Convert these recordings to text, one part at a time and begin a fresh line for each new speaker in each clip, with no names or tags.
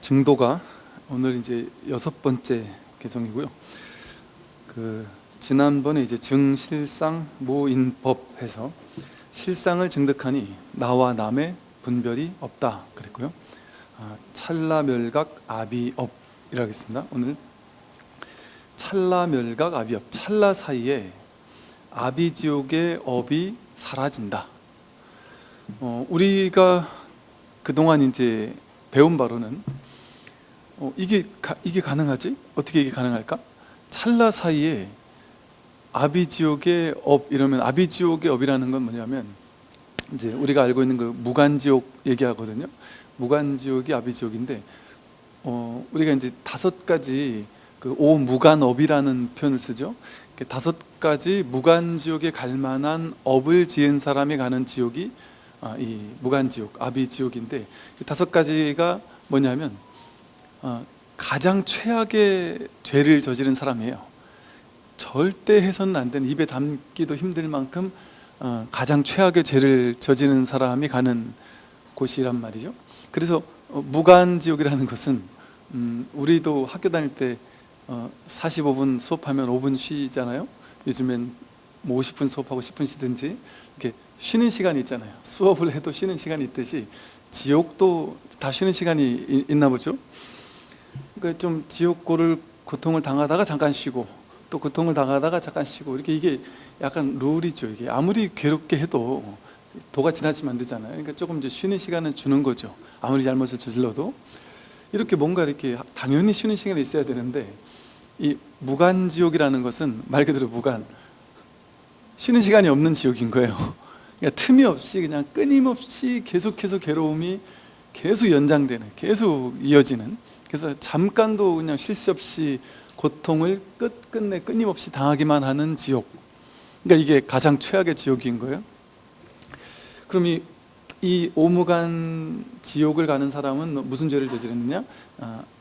증도가 오늘 이제 6번째 개정이고요. 지난번에 이제 증실상 무인법해서 실상을 증득하니 나와 남의 분별이 없다 그랬고요. 찰나멸각 아비업이라 하겠습니다. 오늘 찰나멸각 아비업, 찰나 사이에 아비지옥의 업이 사라진다. 우리가 그동안 이제 배운 바로는 이게 가능하지? 어떻게 이게 가능할까? 찰나 사이에 아비지옥의 업, 이러면 아비지옥의 업이라는 건 뭐냐면 이제 우리가 알고 있는 그 무간지옥 얘기하거든요. 무간지옥이 아비지옥인데 우리가 이제 5가지 그 오무간업이라는 표현을 쓰죠. 5가지 무간지옥에 갈 만한 업을 지은 사람이 가는 지옥이 이 무간지옥, 아비지옥인데 5가지가 뭐냐면 가장 최악의 죄를 저지른 사람이에요. 절대 해서는 안 되는, 입에 담기도 힘들 만큼 가장 최악의 죄를 저지른 사람이 가는 곳이란 말이죠. 그래서 무간지옥이라는 것은 우리도 학교 다닐 때 45분 수업하면 5분 쉬잖아요. 요즘엔 뭐 50분 수업하고 10분 쉬든지 이렇게 쉬는 시간이 있잖아요. 수업을 해도 쉬는 시간이 있듯이 지옥도 다 쉬는 시간이 있나 보죠. 그러니까 좀 지옥고를 고통을 당하다가 잠깐 쉬고 또 고통을 당하다가 잠깐 쉬고, 이렇게 이게 약간 룰이죠. 이게 아무리 괴롭게 해도 도가 지나치면 안 되잖아요. 그러니까 조금 이제 쉬는 시간을 주는 거죠. 아무리 잘못을 저질러도 이렇게 뭔가 이렇게 당연히 쉬는 시간이 있어야 되는데, 이 무간지옥이라는 것은 말 그대로 무간, 쉬는 시간이 없는 지옥인 거예요. 그러니까 틈이 없이 그냥 끊임없이 계속해서 괴로움이 계속 연장되는, 계속 이어지는, 그래서 잠깐도 그냥 쉴 새 없이 고통을 끝끝내 끊임없이 당하기만 하는 지옥. 그러니까 이게 가장 최악의 지옥인 거예요. 그럼 이 오무간 지옥을 가는 사람은 무슨 죄를 저지르느냐?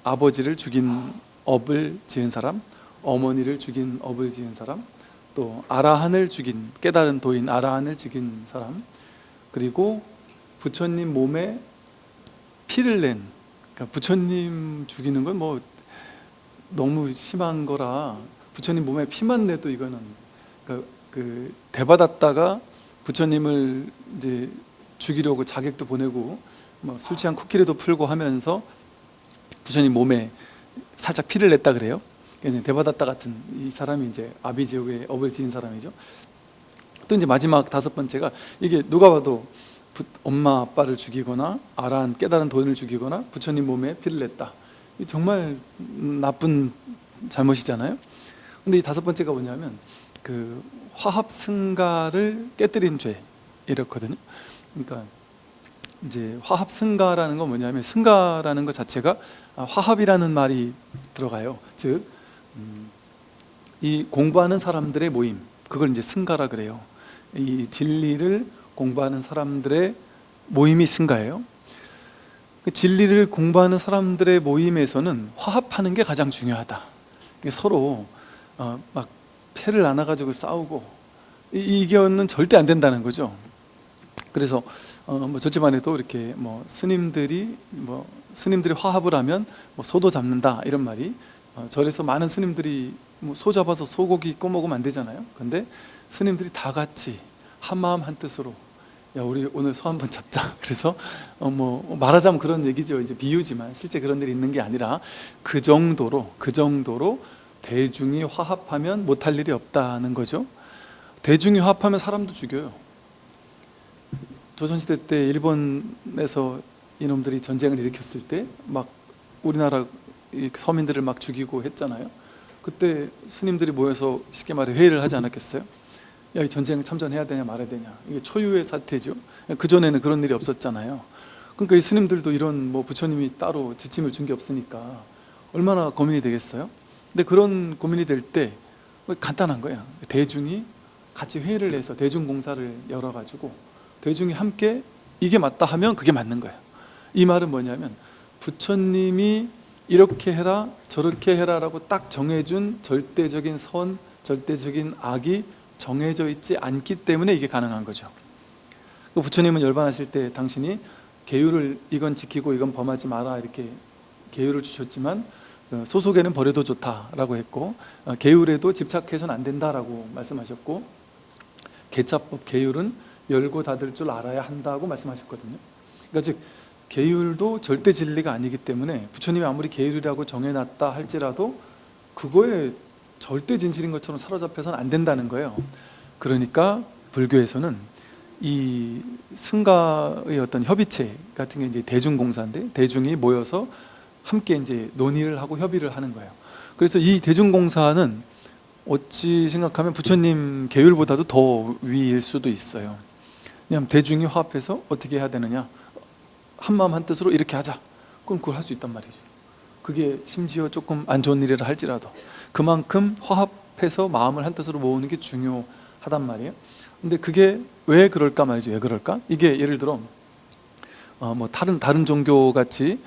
아버지를 죽인 업을 지은 사람, 어머니를 죽인 업을 지은 사람, 또 아라한을 죽인, 깨달은 도인 아라한을 죽인 사람, 그리고 부처님 몸에 피를 낸, 그러니까 부처님 죽이는 건 뭐 너무 심한 거라 부처님 몸에 피만 내도 이거는 그 대받았다가 부처님을 이제 죽이려고 자객도 보내고 뭐 술 취한 코끼리도 풀고 하면서 부처님 몸에 살짝 피를 냈다 그래요. 그래서 대받았다 같은 이 사람이 이제 아비지옥의 업을 지은 사람이죠. 또 이제 마지막 5번째가, 이게 누가 봐도 엄마 아빠를 죽이거나 아라한 깨달은 도인을 죽이거나 부처님 몸에 피를 냈다. 이 정말 나쁜 잘못이잖아요. 근데 이 5번째가 뭐냐면 그 화합승가를 깨뜨린 죄 이렇거든요. 그러니까 이제 화합승가라는 건 뭐냐면, 승가라는 것 자체가 화합이라는 말이 들어가요. 즉 이 공부하는 사람들의 모임, 그걸 이제 승가라 그래요. 이 진리를 공부하는 사람들의 모임이 승가예요. 그 진리를 공부하는 사람들의 모임에서는 화합하는 게 가장 중요하다. 서로 막 패를 나눠가지고 싸우고 이게는 절대 안 된다는 거죠. 그래서 뭐 저 집안에도 이렇게 뭐 스님들이 화합을 하면 뭐 소도 잡는다 이런 말이, 절에서 많은 스님들이 뭐 소 잡아서 소고기 구워 먹으면 안 되잖아요. 근데 스님들이 다 같이 한마음 한뜻으로, 야 우리 오늘 소 한번 잡자. 그래서 뭐 말하자면 그런 얘기죠. 이제 비유지만 실제 그런 일이 있는 게 아니라 그 정도로 대중이 화합하면 못할 일이 없다는 거죠. 대중이 화합하면 사람도 죽여요. 조선시대 때 일본에서 이놈들이 전쟁을 일으켰을 때 막 우리나라 서민들을 막 죽이고 했잖아요. 그때 스님들이 모여서 쉽게 말해 회의를 하지 않았겠어요? 야, 이 전쟁을 참전해야 되냐 말아야 되냐. 이게 초유의 사태죠. 그전에는 그런 일이 없었잖아요. 그러니까 이 스님들도 이런 뭐 부처님이 따로 지침을 준 게 없으니까 얼마나 고민이 되겠어요? 근데 그런 고민이 될 때 간단한 거야. 대중이 같이 회의를 해서 대중공사를 열어가지고 대중이 함께 이게 맞다 하면 그게 맞는 거예요. 이 말은 뭐냐면, 부처님이 이렇게 해라 저렇게 해라 라고 딱 정해준 절대적인 선, 절대적인 악이 정해져 있지 않기 때문에 이게 가능한 거죠. 부처님은 열반하실 때 당신이 계율을 이건 지키고 이건 범하지 마라 이렇게 계율을 주셨지만 소속에는 버려도 좋다라고 했고, 계율에도 집착해서는 안 된다라고 말씀하셨고, 계차법 계율은 열고 닫을 줄 알아야 한다고 말씀하셨거든요. 그러니까 즉 계율도 절대 진리가 아니기 때문에 부처님이 아무리 계율이라고 정해놨다 할지라도 그거에 절대 진실인 것처럼 사로잡혀서는 안 된다는 거예요. 그러니까 불교에서는 이 승가의 어떤 협의체 같은 게 이제 대중공사인데, 대중이 모여서 함께 이제 논의를 하고 협의를 하는 거예요. 그래서 이 대중공사는 어찌 생각하면 부처님 계율보다도 더 위일 수도 있어요. 왜냐하면 대중이 화합해서 어떻게 해야 되느냐, 한마음 한뜻으로 이렇게 하자, 그럼 그걸 할 수 있단 말이죠. 그게 심지어 조금 안 좋은 일이라 할지라도 그만큼 화합해서 마음을 한뜻으로 모으는 게 중요하단 말이에요. 근데 그게 왜 그럴까 말이죠. 왜 그럴까? 이게 예를 들어 뭐 다른 종교 같이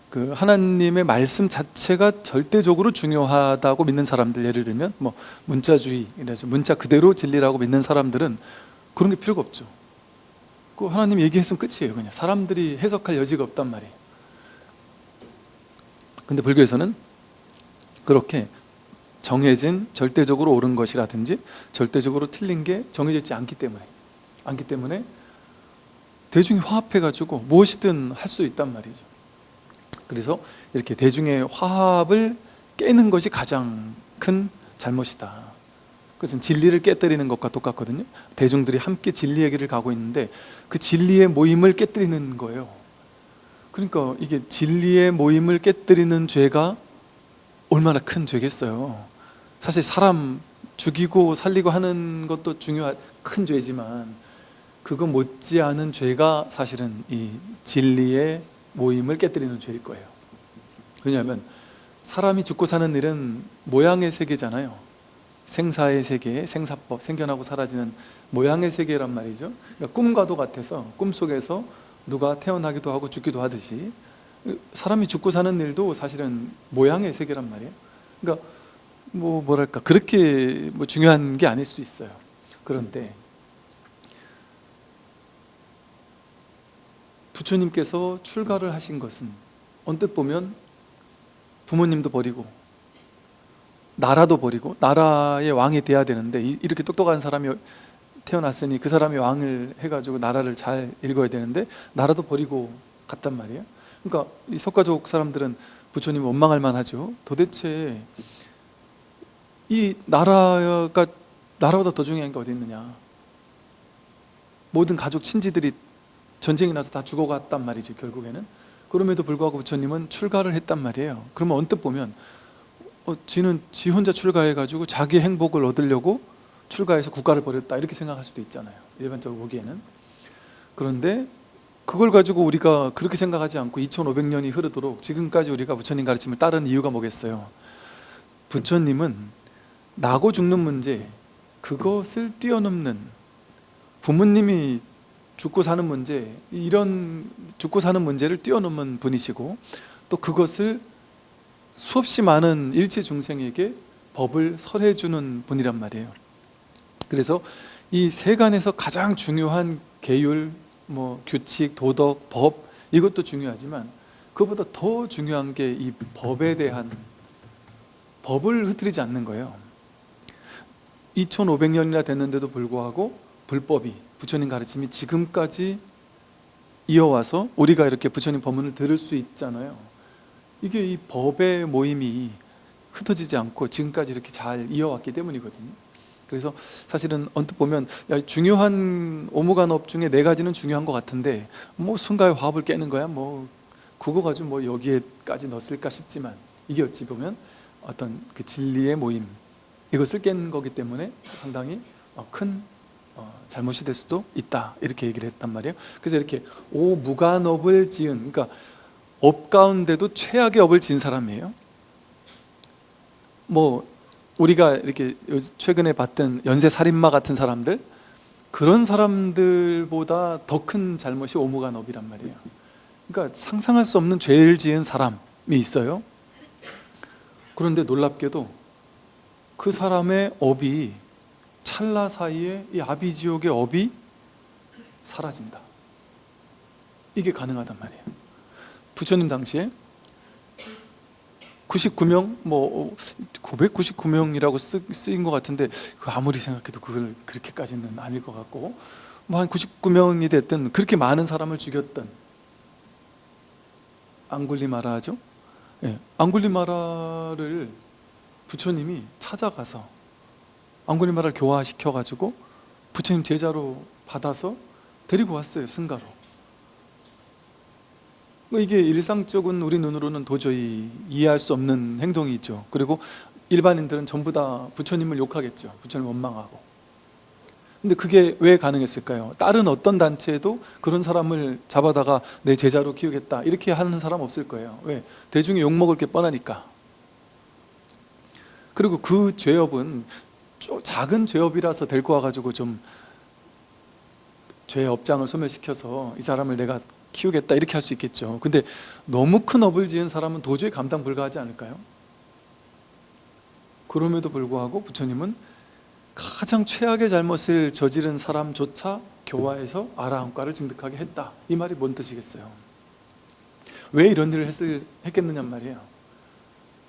그 하나님의 말씀 자체가 절대적으로 중요하다고 믿는 사람들, 예를 들면 뭐 문자주의, 문자 그대로 진리라고 믿는 사람들은 그런 게 필요가 없죠. 그 하나님 얘기했으면 끝이에요. 그냥 사람들이 해석할 여지가 없단 말이에요. 근데 불교에서는 그렇게 정해진 절대적으로 옳은 것이라든지 절대적으로 틀린 게 정해져 있지 않기 때문에 대중이 화합해가지고 무엇이든 할 수 있단 말이죠. 그래서 이렇게 대중의 화합을 깨는 것이 가장 큰 잘못이다. 그것은 진리를 깨뜨리는 것과 똑같거든요. 대중들이 함께 진리의 길을 가고 있는데 그 진리의 모임을 깨뜨리는 거예요. 그러니까 이게 진리의 모임을 깨뜨리는 죄가 얼마나 큰 죄겠어요. 사실 사람 죽이고 살리고 하는 것도 중요한 큰 죄지만 그거 못지않은 죄가 사실은 이 진리의 모임을 깨뜨리는 죄일 거예요. 왜냐하면 사람이 죽고 사는 일은 모양의 세계잖아요. 생사의 세계, 생사법, 생겨나고 사라지는 모양의 세계란 말이죠. 그러니까 꿈과도 같아서 꿈속에서 누가 태어나기도 하고 죽기도 하듯이 사람이 죽고 사는 일도 사실은 모양의 세계란 말이에요. 그러니까 뭐랄까 그렇게 중요한 게 아닐 수 있어요. 그런데 부처님께서 출가를 하신 것은 언뜻 보면 부모님도 버리고 나라도 버리고, 나라의 왕이 돼야 되는데 이렇게 똑똑한 사람이 태어났으니 그 사람이 왕을 해가지고 나라를 잘 읽어야 되는데 나라도 버리고 갔단 말이에요. 그러니까 이 석가족 사람들은 부처님 원망할 만하죠. 도대체 이 나라가 나라보다 더 중요한 게 어디 있느냐. 모든 가족 친지들이 전쟁이 나서 다 죽어갔단 말이죠, 결국에는. 그럼에도 불구하고 부처님은 출가를 했단 말이에요. 그러면 언뜻 보면 지는 지 혼자 출가해가지고 자기 행복을 얻으려고 출가해서 국가를 버렸다, 이렇게 생각할 수도 있잖아요, 일반적으로 보기에는. 그런데 그걸 가지고 우리가 그렇게 생각하지 않고 2500년이 흐르도록 지금까지 우리가 부처님 가르침을 따르는 이유가 뭐겠어요? 부처님은 나고 죽는 문제, 그것을 뛰어넘는, 부모님이 죽고 사는 문제, 이런 죽고 사는 문제를 뛰어넘은 분이시고, 또 그것을 수없이 많은 일체 중생에게 법을 설해주는 분이란 말이에요. 그래서 이 세간에서 가장 중요한 계율, 규칙, 도덕, 법, 이것도 중요하지만 그것보다 더 중요한 게 이 법에 대한, 법을 흐트리지 않는 거예요. 2500년이나 됐는데도 불구하고 불법이, 부처님 가르침이 지금까지 이어와서 우리가 이렇게 부처님 법문을 들을 수 있잖아요. 이게 이 법의 모임이 흩어지지 않고 지금까지 이렇게 잘 이어왔기 때문이거든요. 그래서 사실은 언뜻 보면 중요한 오무간업 중에 4가지는 중요한 것 같은데 승가의 화합을 깨는 거야, 그거 가지고 여기에까지 넣었을까 싶지만, 이게 어찌 보면 어떤 그 진리의 모임, 이것을 깬 거기 때문에 상당히 큰 잘못이 될 수도 있다, 이렇게 얘기를 했단 말이에요. 그래서 이렇게 오무간업을 지은, 그러니까 업 가운데도 최악의 업을 지은 사람이에요. 우리가 이렇게 최근에 봤던 연쇄살인마 같은 사람들, 그런 사람들보다 더 큰 잘못이 오무간업이란 말이에요. 그러니까 상상할 수 없는 죄를 지은 사람이 있어요. 그런데 놀랍게도 그 사람의 업이 찰나 사이에 이 아비지옥의 업이 사라진다. 이게 가능하단 말이에요. 부처님 당시에 99명, 뭐 999명이라고 쓰인 것 같은데 아무리 생각해도 그걸 그렇게까지는 아닐 것 같고, 뭐 한 99명이 됐든 그렇게 많은 사람을 죽였던 앙굴리마라죠. 예, 앙굴리마라를 부처님이 찾아가서 앙굴리마라를 교화시켜 가지고 부처님 제자로 받아서 데리고 왔어요, 승가로. 이게 일상적인 우리 눈으로는 도저히 이해할 수 없는 행동이죠. 그리고 일반인들은 전부 다 부처님을 욕하겠죠. 부처님을 원망하고. 근데 그게 왜 가능했을까요? 다른 어떤 단체에도 그런 사람을 잡아다가 내 제자로 키우겠다 이렇게 하는 사람 없을 거예요. 왜? 대중이 욕먹을 게 뻔하니까. 그리고 그 죄업은 작은 죄업이라서 데리고 와가지고 좀 죄의 업장을 소멸시켜서 이 사람을 내가 키우겠다 이렇게 할 수 있겠죠. 근데 너무 큰 업을 지은 사람은 도저히 감당 불가하지 않을까요? 그럼에도 불구하고 부처님은 가장 최악의 잘못을 저지른 사람조차 교화해서 아라한과를 증득하게 했다. 이 말이 뭔 뜻이겠어요? 왜 이런 일을 했겠느냐 말이에요.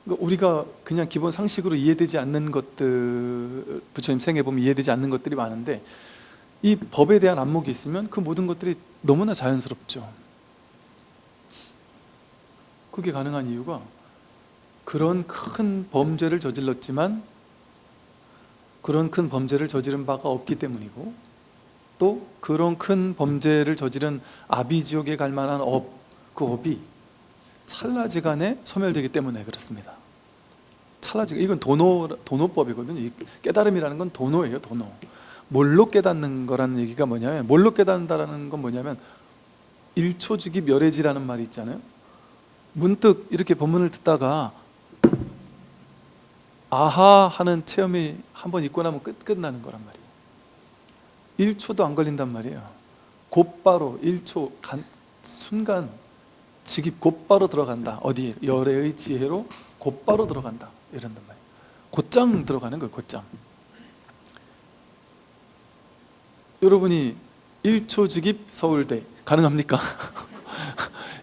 그러니까 우리가 그냥 기본 상식으로 이해되지 않는 것들, 부처님 생애 보면 이해되지 않는 것들이 많은데 이 법에 대한 안목이 있으면 그 모든 것들이 너무나 자연스럽죠. 그게 가능한 이유가 그런 큰 범죄를 저질렀지만 그런 큰 범죄를 저지른 바가 없기 때문이고, 또 그런 큰 범죄를 저지른 아비지옥에 갈 만한 그 업이 찰나지간에 소멸되기 때문에 그렇습니다. 찰나지간, 이건 도노법이거든요. 이 깨달음이라는 건 도노예요, 도노. 뭘로 깨닫는 거라는 얘기가 뭐냐면, 뭘로 깨닫는다라는 건 뭐냐면 일초즉이 멸해지라는 말이 있잖아요. 문득 이렇게 본문을 듣다가 아하 하는 체험이 한번 있고 나면 끝나는 거란 말이에요. 1초도 안 걸린단 말이에요. 곧바로 1초 순간 직입 곧바로 들어간다. 어디? 열애의 지혜로 곧바로 들어간다. 이런단 말이에요. 곧장 들어가는 거예요. 곧장. 여러분이 1초 직입 서울대 가능합니까?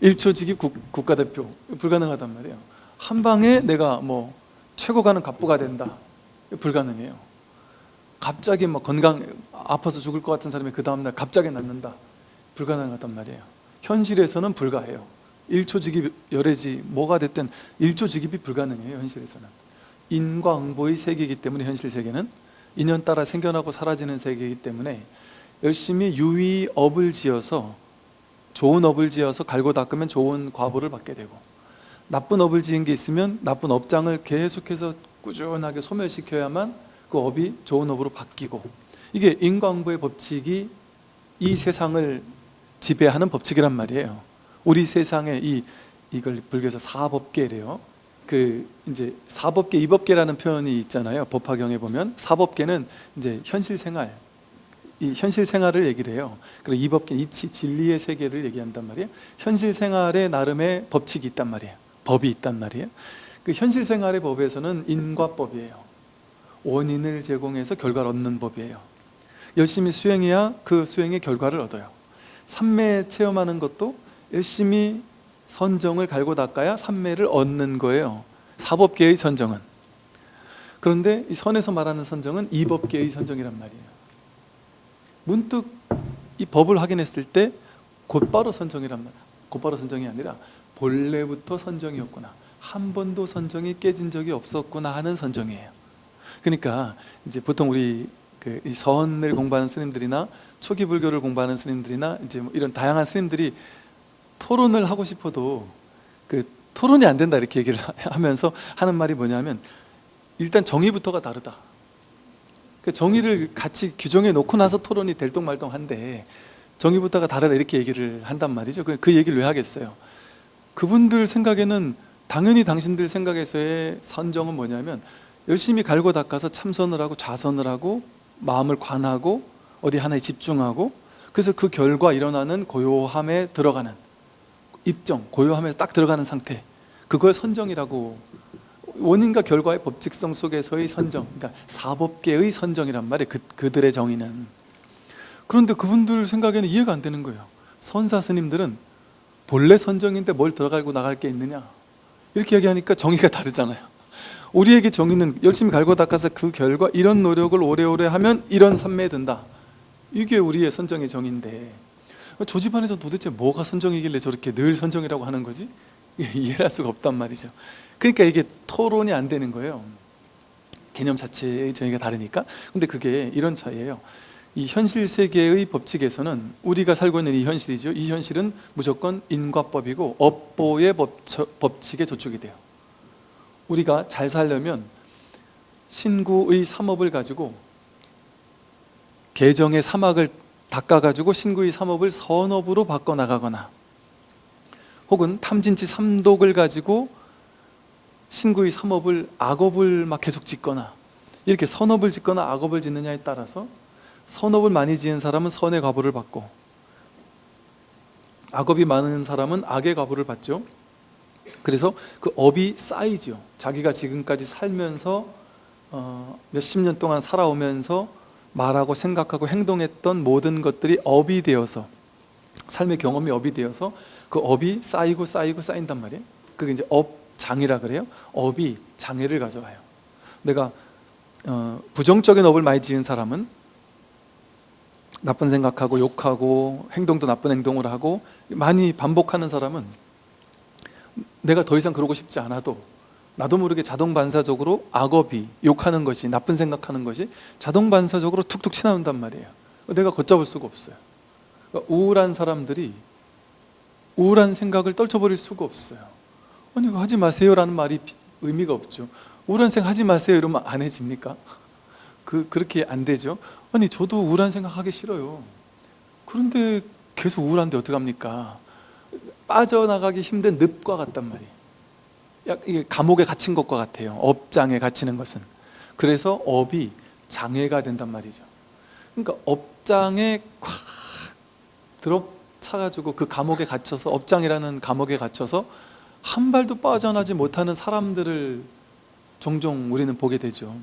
1초 직입 국가대표 불가능하단 말이에요. 한 방에 내가 뭐 최고 가는 갑부가 된다. 불가능해요. 갑자기 막 건강 아파서 죽을 것 같은 사람이 그 다음날 갑자기 낫는다. 불가능하단 말이에요. 현실에서는 불가해요. 1초 직입 열애지 뭐가 됐든 1초 직입이 불가능해요. 현실에서는. 인과 응보의 세계이기 때문에, 현실 세계는 인연 따라 생겨나고 사라지는 세계이기 때문에 열심히 유의 업을 지어서, 좋은 업을 지어서 갈고 닦으면 좋은 과보를 받게 되고, 나쁜 업을 지은 게 있으면 나쁜 업장을 계속해서 꾸준하게 소멸시켜야만 그 업이 좋은 업으로 바뀌고, 이게 인과응보의 법칙이 이 세상을 지배하는 법칙이란 말이에요. 우리 세상에 이걸 불교에서 사법계래요. 이제 사법계, 이법계라는 표현이 있잖아요. 법화경에 보면 사법계는 이제 현실 생활, 이 현실 생활을 얘기를 해요. 그리고 이법계, 이치, 진리의 세계를 얘기한단 말이에요. 현실 생활에 나름의 법칙이 있단 말이에요. 법이 있단 말이에요. 그 현실 생활의 법에서는 인과법이에요. 원인을 제공해서 결과를 얻는 법이에요. 열심히 수행해야 그 수행의 결과를 얻어요. 삼매 체험하는 것도 열심히 선정을 갈고 닦아야 삼매를 얻는 거예요. 사법계의 선정은. 그런데 이 선에서 말하는 선정은 이법계의 선정이란 말이에요. 문득 이 법을 확인했을 때 곧바로 선정이란 말이에요. 곧바로 선정이 아니라 본래부터 선정이었구나, 한 번도 선정이 깨진 적이 없었구나 하는 선정이에요. 그러니까 이제 보통 우리 이 서원을 공부하는 스님들이나 초기 불교를 공부하는 스님들이나 이제 뭐 이런 다양한 스님들이 토론을 하고 싶어도 그 토론이 안 된다 이렇게 얘기를 하면서 하는 말이 뭐냐면, 일단 정의부터가 다르다. 그 정의를 같이 규정해 놓고 나서 토론이 될똥말똥한데 정의부터가 다르다 이렇게 얘기를 한단 말이죠. 그 얘기를 왜 하겠어요? 그분들 생각에는 당연히 당신들 생각에서의 선정은 뭐냐면 열심히 갈고 닦아서 참선을 하고 좌선을 하고 마음을 관하고 어디 하나에 집중하고, 그래서 그 결과 일어나는 고요함에 들어가는 입정, 고요함에 딱 들어가는 상태, 그걸 선정이라고, 원인과 결과의 법칙성 속에서의 선정, 그러니까 사법계의 선정이란 말이에요. 그들의 정의는. 그런데 그분들 생각에는 이해가 안 되는 거예요. 선사 스님들은 본래 선정인데 뭘 들어가고 나갈 게 있느냐, 이렇게 얘기하니까 정의가 다르잖아요. 우리에게 정의는 열심히 갈고 닦아서 그 결과 이런 노력을 오래오래 하면 이런 산매에 든다. 이게 우리의 선정의 정의인데 저 집안에서 도대체 뭐가 선정이길래 저렇게 늘 선정이라고 하는 거지? 이해를 할 수가 없단 말이죠. 그러니까 이게 토론이 안 되는 거예요. 개념 자체의 정의가 다르니까. 근데 그게 이런 차이예요. 이 현실 세계의 법칙에서는 우리가 살고 있는 이 현실이죠. 이 현실은 무조건 인과법이고 업보의 법칙에 저촉이 돼요. 우리가 잘 살려면 신구의 삼업을 가지고 계정의 삼악을 닦아가지고 신구의 삼업을 선업으로 바꿔나가거나, 혹은 탐진치 삼독을 가지고 신구의 삼업을 악업을 막 계속 짓거나, 이렇게 선업을 짓거나 악업을 짓느냐에 따라서 선업을 많이 지은 사람은 선의 과보를 받고 악업이 많은 사람은 악의 과보를 받죠. 그래서 그 업이 쌓이죠. 자기가 지금까지 살면서 몇십 년 동안 살아오면서 말하고 생각하고 행동했던 모든 것들이 업이 되어서, 삶의 경험이 업이 되어서 그 업이 쌓이고 쌓이고 쌓인단 말이에요. 그게 이제 업장이라 그래요. 업이 장애를 가져와요. 내가 부정적인 업을 많이 지은 사람은 나쁜 생각하고 욕하고 행동도 나쁜 행동을 하고 많이 반복하는 사람은 내가 더 이상 그러고 싶지 않아도 나도 모르게 자동 반사적으로 악업이, 욕하는 것이, 나쁜 생각하는 것이 자동 반사적으로 툭툭 튀어나온단 말이에요. 내가 걷잡을 수가 없어요. 그러니까 우울한 사람들이 우울한 생각을 떨쳐버릴 수가 없어요. 아니 이거 하지 마세요라는 말이 의미가 없죠. 우울한 생각 하지 마세요 이러면 안 해집니까? 그렇게 안 되죠. 아니 저도 우울한 생각 하기 싫어요. 그런데 계속 우울한데 어떡합니까? 빠져나가기 힘든 늪과 같단 말이에요. 이게 감옥에 갇힌 것과 같아요. 업장에 갇히는 것은. 그래서 업이 장애가 된단 말이죠. 그러니까 업장에 콱 들어차가지고 그 감옥에 갇혀서, 업장이라는 감옥에 갇혀서 한 발도 빠져나지 못하는 사람들을 종종 우리는 보게 되죠.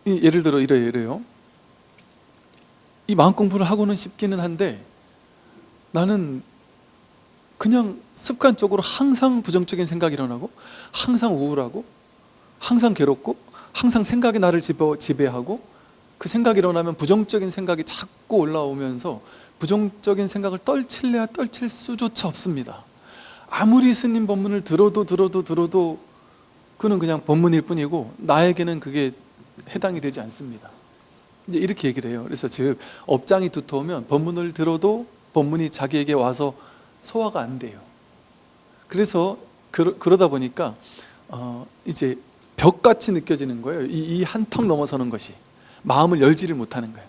예를 들어 이래요. 이 마음 공부를 하고는 싶기는 한데 나는 그냥 습관적으로 항상 부정적인 생각이 일어나고, 항상 우울하고, 항상 괴롭고, 항상 생각이 나를 지배하고, 그 생각이 일어나면 부정적인 생각이 자꾸 올라오면서 부정적인 생각을 떨칠래야 떨칠 수조차 없습니다. 아무리 스님 법문을 들어도 그는 그냥 법문일 뿐이고 나에게는 그게 해당이 되지 않습니다. 이제 이렇게 얘기를 해요. 그래서 즉 업장이 두터우면 법문을 들어도 법문이 자기에게 와서 소화가 안 돼요. 그래서 그러다 보니까 이제 벽같이 느껴지는 거예요. 이 한턱 넘어서는 것이 마음을 열지를 못하는 거예요.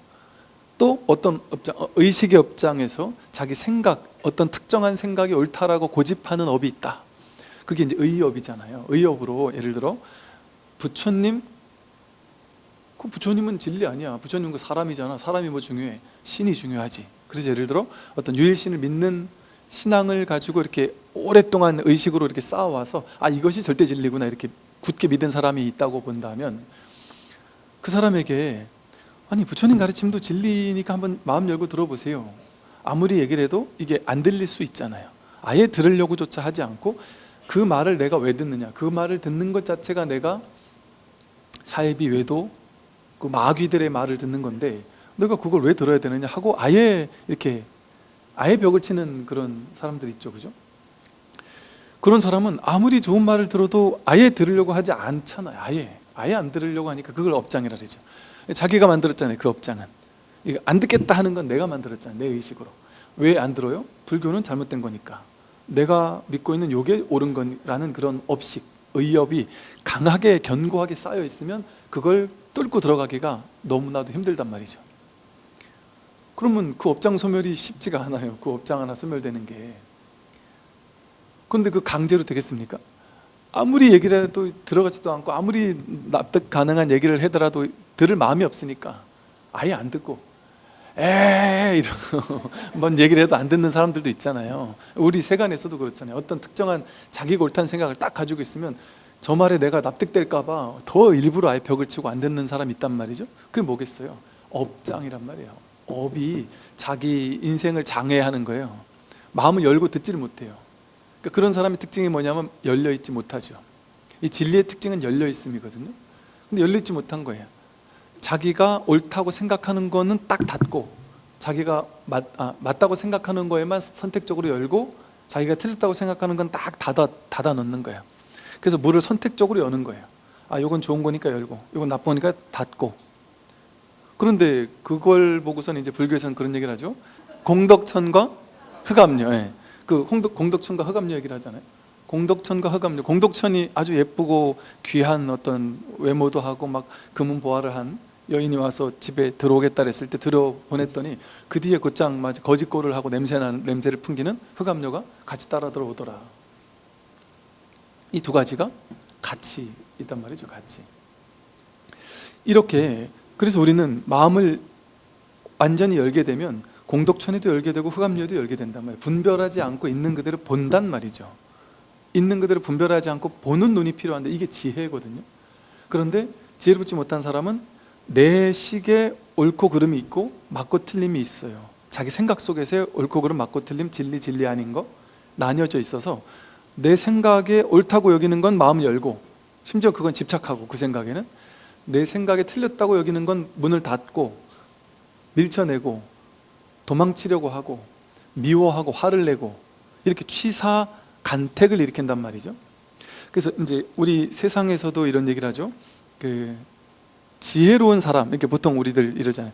또 어떤 업장, 의식의 업장에서 자기 생각, 어떤 특정한 생각이 옳다라고 고집하는 업이 있다. 그게 이제 의업이잖아요. 의업으로 예를 들어 부처님, 그 부처님은 진리 아니야. 부처님은 그 사람이잖아. 사람이 뭐 중요해? 신이 중요하지. 그래서 예를 들어 어떤 유일신을 믿는 신앙을 가지고 이렇게 오랫동안 의식으로 이렇게 쌓아와서 이것이 절대 진리구나 이렇게 굳게 믿은 사람이 있다고 본다면, 그 사람에게 아니 부처님 가르침도 진리니까 한번 마음 열고 들어보세요. 아무리 얘기를 해도 이게 안 들릴 수 있잖아요. 아예 들으려고조차 하지 않고 그 말을 내가 왜 듣느냐, 그 말을 듣는 것 자체가 내가 사이비 외도 그 마귀들의 말을 듣는 건데 내가 그걸 왜 들어야 되느냐 하고 아예 벽을 치는 그런 사람들 있죠, 그죠? 그런 사람은 아무리 좋은 말을 들어도 아예 들으려고 하지 않잖아요. 아예 안 들으려고 하니까 그걸 업장이라 그러죠. 자기가 만들었잖아요. 그 업장은 이거 안 듣겠다 하는 건 내가 만들었잖아요. 내 의식으로. 왜 안 들어요? 불교는 잘못된 거니까. 내가 믿고 있는 요게 옳은 거라는 그런 업식, 의업이 강하게 견고하게 쌓여 있으면 그걸 뚫고 들어가기가 너무나도 힘들단 말이죠. 그러면 그 업장 소멸이 쉽지가 않아요. 그 업장 하나 소멸되는 게. 그런데 그 강제로 되겠습니까? 아무리 얘기를 해도 들어가지도 않고 아무리 납득 가능한 얘기를 하더라도 들을 마음이 없으니까 아예 안 듣고 이러고 뭔 얘기를 해도 안 듣는 사람들도 있잖아요. 우리 세간에서도 그렇잖아요. 어떤 특정한 자기가 옳다는 생각을 딱 가지고 있으면 저 말에 내가 납득될까 봐 더 일부러 아예 벽을 치고 안 듣는 사람이 있단 말이죠. 그게 뭐겠어요? 업장이란 말이에요. 업이 자기 인생을 장애하는 거예요. 마음을 열고 듣지를 못해요. 그러니까 그런 사람의 특징이 뭐냐면 열려있지 못하죠. 이 진리의 특징은 열려있음이거든요. 근데 열려있지 못한 거예요. 자기가 옳다고 생각하는 거는 딱 닫고, 자기가 맞다고 생각하는 거에만 선택적으로 열고, 자기가 틀렸다고 생각하는 건 딱 닫아 놓는 거예요. 그래서 문을 선택적으로 여는 거예요. 이건 좋은 거니까 열고, 이건 나쁜 거니까 닫고. 그런데 그걸 보고서는 이제 불교에서는 그런 얘기를 하죠. 공덕천과 흑암료. 예. 그 공덕천과 흑암료 얘기를 하잖아요. 공덕천과 흑암료. 공덕천이 아주 예쁘고 귀한 어떤 외모도 하고 막 금은 보화를 한 여인이 와서 집에 들어오겠다 했을 때 들여보냈더니 그 뒤에 곧장 거짓골을 하고 냄새를 풍기는 흑암료가 같이 따라 들어오더라. 이 두 가지가 같이 있단 말이죠. 같이. 이렇게 그래서 우리는 마음을 완전히 열게 되면 공덕천에도 열게 되고 흑암료에도 열게 된단 말이에요. 분별하지 않고 있는 그대로 본단 말이죠. 있는 그대로 분별하지 않고 보는 눈이 필요한데 이게 지혜거든요. 그런데 지혜롭지 못한 사람은 내 식에 옳고 그름이 있고 맞고 틀림이 있어요. 자기 생각 속에서 옳고 그름, 맞고 틀림, 진리 아닌 거 나뉘어져 있어서 내 생각에 옳다고 여기는 건 마음을 열고, 심지어 그건 집착하고, 그 생각에는 내 생각에 틀렸다고 여기는 건 문을 닫고 밀쳐내고 도망치려고 하고 미워하고 화를 내고 이렇게 취사 간택을 일으킨단 말이죠. 그래서 이제 우리 세상에서도 이런 얘기를 하죠. 그 지혜로운 사람, 이렇게 보통 우리들 이러잖아요.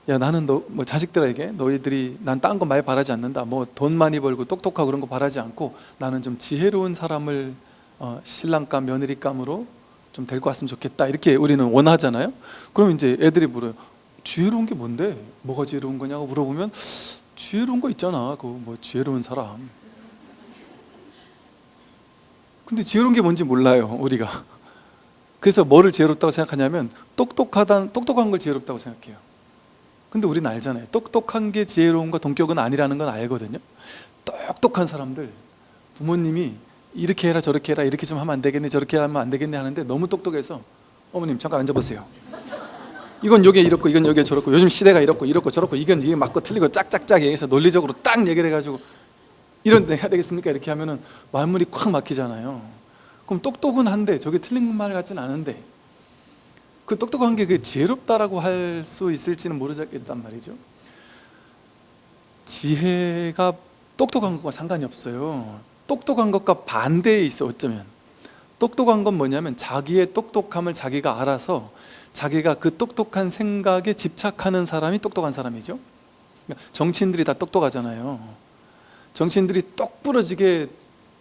야, 나는 뭐 자식들에게 너희들이 난 딴 거 많이 바라지 않는다. 뭐 돈 많이 벌고 똑똑하고 그런 거 바라지 않고 나는 좀 지혜로운 사람을 신랑감, 며느리감으로 좀 데리고 왔으면 좋겠다. 이렇게 우리는 원하잖아요. 그럼 이제 애들이 물어요. 지혜로운 게 뭔데? 뭐가 지혜로운 거냐고 물어보면 지혜로운 거 있잖아. 그 뭐 지혜로운 사람. 근데 지혜로운 게 뭔지 몰라요, 우리가. 그래서 뭐를 지혜롭다고 생각하냐면 똑똑한 걸 지혜롭다고 생각해요. 근데 우리는 알잖아요. 똑똑한 게 지혜로움과 동격은 아니라는 건 알거든요. 똑똑한 사람들, 부모님이 이렇게 해라 저렇게 해라, 이렇게 좀 하면 안 되겠네 저렇게 하면 안 되겠네 하는데 너무 똑똑해서 어머님 잠깐 앉아보세요. 이건 요게 이렇고 이건 요게 저렇고 요즘 시대가 이렇고 저렇고 이건 이게 맞고 틀리고 짝짝짝 얘기해서 논리적으로 딱 얘기를 해가지고 이런 데 해야 되겠습니까? 이렇게 하면은 말문이 콱 막히잖아요. 그럼 똑똑은 한데 저게 틀린 말 같지는 않은데 그 똑똑한 게 그 지혜롭다라고 할 수 있을지는 모르겠단 말이죠. 지혜가 똑똑한 것과 상관이 없어요. 똑똑한 것과 반대에 있어. 어쩌면 똑똑한 건 뭐냐면 자기의 똑똑함을 자기가 알아서 자기가 그 똑똑한 생각에 집착하는 사람이 똑똑한 사람이죠. 정치인들이 다 똑똑하잖아요. 정치인들이 똑부러지게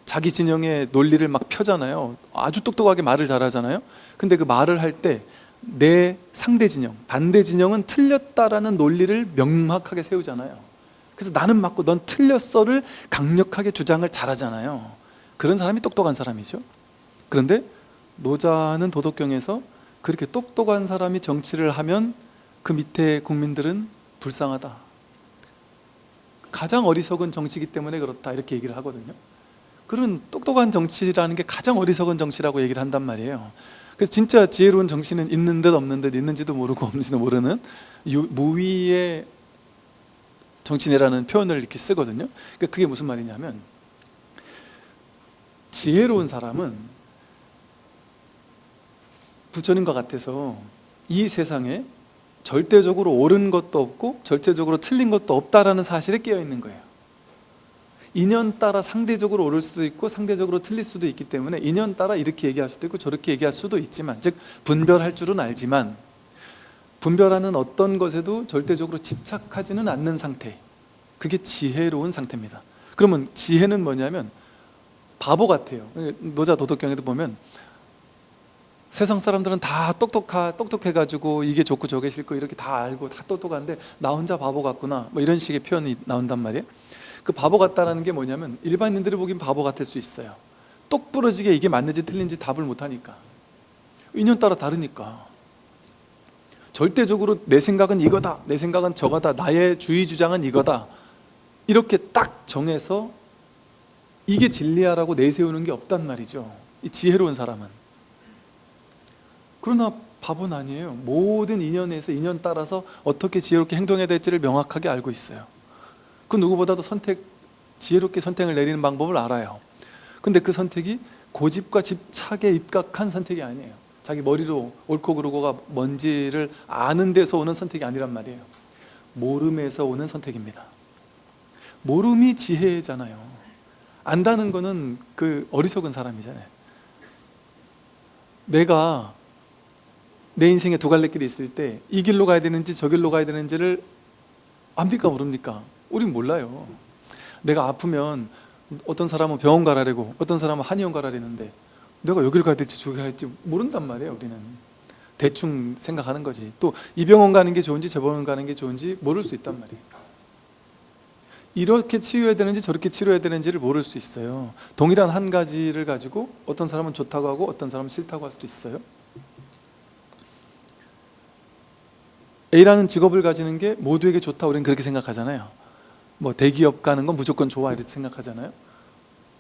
자기 진영의 논리를 막 펴잖아요. 아주 똑똑하게 말을 잘하잖아요. 근데 그 말을 할 때 내 상대 진영, 반대 진영은 틀렸다라는 논리를 명확하게 세우잖아요. 그래서 나는 맞고 넌 틀렸어를 강력하게 주장을 잘하잖아요. 그런 사람이 똑똑한 사람이죠. 그런데 노자는 도덕경에서 그렇게 똑똑한 사람이 정치를 하면 그 밑에 국민들은 불쌍하다. 가장 어리석은 정치이기 때문에 그렇다. 이렇게 얘기를 하거든요. 그런 똑똑한 정치라는 게 가장 어리석은 정치라고 얘기를 한단 말이에요. 그래서 진짜 지혜로운 정치는 있는 듯 없는 듯, 있는지도 모르고 없는지도 모르는 무위의 정치인이라는 표현을 이렇게 쓰거든요. 그러니까 그게 무슨 말이냐면 지혜로운 사람은 부처님과 같아서 이 세상에 절대적으로 옳은 것도 없고 절대적으로 틀린 것도 없다라는 사실에 깨어 있는 거예요. 인연 따라 상대적으로 옳을 수도 있고 상대적으로 틀릴 수도 있기 때문에 인연 따라 이렇게 얘기할 수도 있고 저렇게 얘기할 수도 있지만, 즉 분별할 줄은 알지만 분별하는 어떤 것에도 절대적으로 집착하지는 않는 상태, 그게 지혜로운 상태입니다. 그러면 지혜는 뭐냐면 바보 같아요. 노자 도덕경에도 보면 세상 사람들은 다 똑똑해가지고 이게 좋고 저게 싫고 이렇게 다 알고 다 똑똑한데 나 혼자 바보 같구나, 뭐 이런 식의 표현이 나온단 말이에요. 그 바보 같다라는 게 뭐냐면 일반인들이 보기엔 바보 같을 수 있어요. 똑부러지게 이게 맞는지 틀린지 답을 못하니까, 인연 따라 다르니까. 절대적으로 내 생각은 이거다, 내 생각은 저거다, 나의 주의 주장은 이거다, 이렇게 딱 정해서 이게 진리야라고 내세우는 게 없단 말이죠, 이 지혜로운 사람은. 그러나 바보는 아니에요. 모든 인연에서 인연 따라서 어떻게 지혜롭게 행동해야 될지를 명확하게 알고 있어요. 그 누구보다도 선택 지혜롭게 선택을 내리는 방법을 알아요. 근데 그 선택이 고집과 집착에 입각한 선택이 아니에요. 자기 머리로 옳고 그르고가 뭔지를 아는 데서 오는 선택이 아니란 말이에요. 모름에서 오는 선택입니다. 모름이 지혜잖아요. 안다는 거는 그 어리석은 사람이잖아요. 내가 내 인생에 두 갈래 길이 있을 때 이 길로 가야 되는지 저 길로 가야 되는지를 압니까 모릅니까? 우린 몰라요. 내가 아프면 어떤 사람은 병원 가라래고 어떤 사람은 한의원 가라랬는데 내가 여기를 가야 될지 저기 가야 될지 모른단 말이에요. 우리는 대충 생각하는 거지. 또 이 병원 가는 게 좋은지 저 병원 가는 게 좋은지 모를 수 있단 말이에요. 이렇게 치료해야 되는지 저렇게 치료해야 되는지를 모를 수 있어요. 동일한 한 가지를 가지고 어떤 사람은 좋다고 하고 어떤 사람은 싫다고 할 수도 있어요. A라는 직업을 가지는 게 모두에게 좋다, 우리는 그렇게 생각하잖아요. 뭐 대기업 가는 건 무조건 좋아 이렇게 생각하잖아요.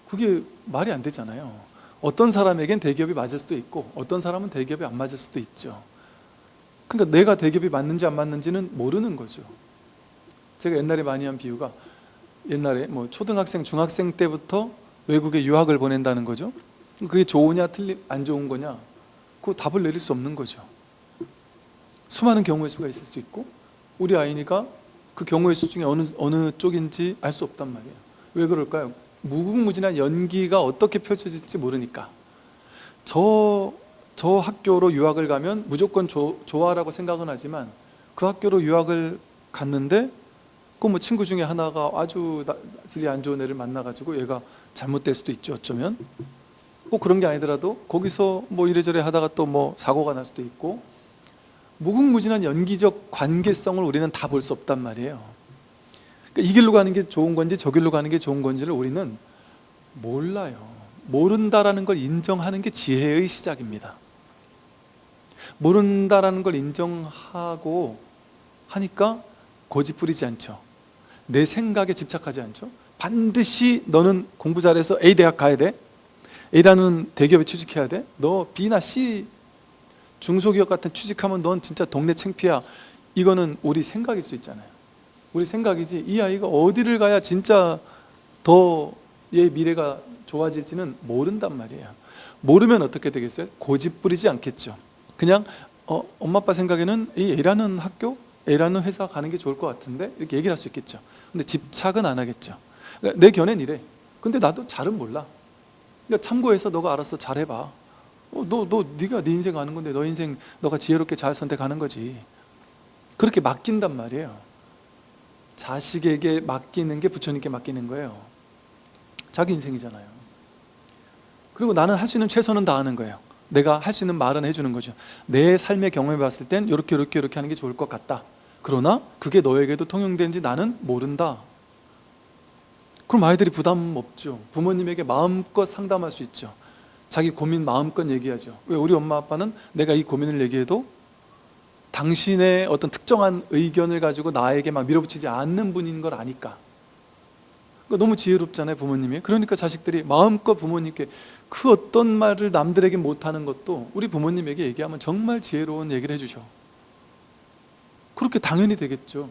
그게 말이 안 되잖아요. 어떤 사람에겐 대기업이 맞을 수도 있고 어떤 사람은 대기업이 안 맞을 수도 있죠. 그러니까 내가 대기업이 맞는지 안 맞는지는 모르는 거죠. 제가 옛날에 많이 한 비유가, 옛날에 뭐 초등학생, 중학생 때부터 외국에 유학을 보낸다는 거죠. 그게 좋으냐 안 좋은 거냐, 그 답을 내릴 수 없는 거죠. 수많은 경우의 수가 있을 수 있고 우리 아이니까 그 경우의 수 중에 어느 쪽인지 알 수 없단 말이에요. 왜 그럴까요? 무궁무진한 연기가 어떻게 펼쳐질지 모르니까. 저 학교로 유학을 가면 무조건 좋아라고 생각은 하지만 그 학교로 유학을 갔는데 그 뭐 친구 중에 하나가 아주 질이 안 좋은 애를 만나가지고 얘가 잘못될 수도 있죠. 어쩌면 꼭 그런 게 아니더라도 거기서 뭐 이래저래 하다가 또 뭐 사고가 날 수도 있고, 무궁무진한 연기적 관계성을 우리는 다 볼 수 없단 말이에요. 그러니까 이 길로 가는 게 좋은 건지 저 길로 가는 게 좋은 건지를 우리는 몰라요. 모른다라는 걸 인정하는 게 지혜의 시작입니다. 모른다라는 걸 인정하고 하니까 고집 부리지 않죠. 내 생각에 집착하지 않죠. 반드시 너는 공부 잘해서 A 대학 가야 돼, A라는 대기업에 취직해야 돼, 너 B나 C 중소기업 같은 취직하면 넌 진짜 동네 창피야. 이거는 우리 생각일 수 있잖아요. 우리 생각이지 이 아이가 어디를 가야 진짜 더 얘 미래가 좋아질지는 모른단 말이에요. 모르면 어떻게 되겠어요? 고집 부리지 않겠죠. 그냥 엄마 아빠 생각에는 이 A라는 학교, A라는 회사 가는 게 좋을 것 같은데 이렇게 얘기를 할 수 있겠죠. 근데 집착은 안 하겠죠. 그러니까 내 견해는 이래. 근데 나도 잘은 몰라. 그러니까 참고해서 너가 알아서 잘해봐. 네가 네 인생 아는 건데 너 인생 너가 지혜롭게 잘 선택하는 거지. 그렇게 맡긴단 말이에요. 자식에게 맡기는 게 부처님께 맡기는 거예요. 자기 인생이잖아요. 그리고 나는 할 수 있는 최선은 다하는 거예요. 내가 할 수 있는 말은 해주는 거죠. 내 삶의 경험해 봤을 땐 이렇게 하는 게 좋을 것 같다. 그러나 그게 너에게도 통용되는지 나는 모른다. 그럼 아이들이 부담 없죠. 부모님에게 마음껏 상담할 수 있죠. 자기 고민 마음껏 얘기하죠. 왜? 우리 엄마 아빠는 내가 이 고민을 얘기해도 당신의 어떤 특정한 의견을 가지고 나에게 막 밀어붙이지 않는 분인 걸 아니까. 그러니까 너무 지혜롭잖아요, 부모님이. 그러니까 자식들이 마음껏 부모님께 그 어떤 말을 남들에게 못하는 것도 우리 부모님에게 얘기하면 정말 지혜로운 얘기를 해주셔. 그렇게 당연히 되겠죠.